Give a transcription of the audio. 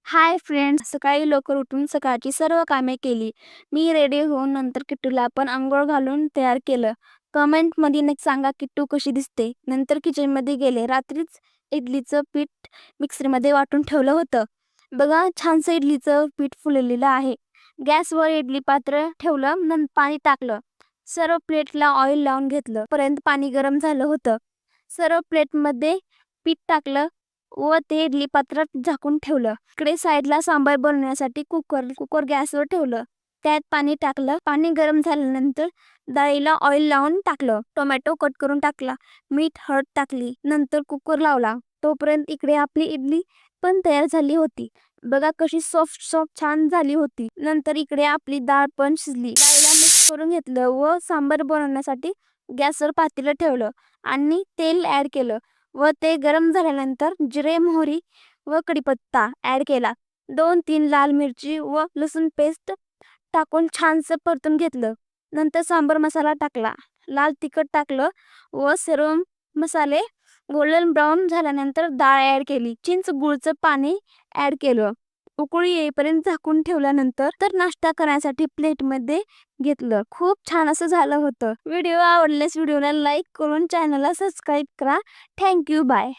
Hi friends, सकाळी लवकर उठून सकाळची सर्व कामे केली. मी रेडी होऊन नंतर किट्टूला पण अंघोळ घालून तयार केलं. कमेंटमध्ये नक्की सांगा किट्टू कशी दिसते. नंतर किचनमध्ये गेले. रात्रीच इडलीचं पीठ मिक्सरमध्ये वाटून ठेवलं होतं. बघा, छानसं इडलीचं पीठ फुललेलं आहे. गॅसवर इडली पात्र ठेवलं, नंतर पाणी टाकलं. सर्व प्लेटला ऑइल लावून घेतलं. पर्यंत पाणी गरम झालं होतं. सर्व प्लेटमध्ये पीठ टाकलं व ते इडली पात्रात झाकून ठेवलं. इकडे साईडला सांबार बनवण्यासाठी कुकर गॅसवर ठेवलं. त्यात पाणी टाकलं. पाणी गरम झाल्यानंतर डाळीला ऑइल लावून टाकलं. टोमॅटो कट करून टाकला. मीठ, हळद टाकली. नंतर कुकर लावला. तोपर्यंत इकडे आपली इडली पण तयार झाली होती. बघा कशी सॉफ्ट सॉफ्ट छान झाली होती. नंतर इकडे आपली डाळ पण शिजली. डाळीला मिक्स करून घेतलं व सांबार बनवण्यासाठी गॅसवर पातेलं ठेवलं आणि तेल ऍड केलं व ते गरम झाल्यानंतर जिरे, मोहरी व कढीपत्ता ऍड केला. 2-3 लाल मिरची व लसूण पेस्ट टाकून छानसं परतून घेतलं. नंतर सांबार मसाला टाकला. लाल तिखट टाकलं व सर्व मसाले गोल्डन ब्राऊन झाल्यानंतर डाळ ऍड केली. चिंच गुळचं पाणी ऍड केलं. उकळी येईपर्यंत झाकून ठेवल्यानंतर नाश्ता करण्यासाठी प्लेटमध्ये घेतलं. खूप छान असं झालं होतं. व्हिडिओ आवडल्यास व्हिडिओला लाईक करून चॅनलला सबस्क्राईब करा. थँक्यू. बाय.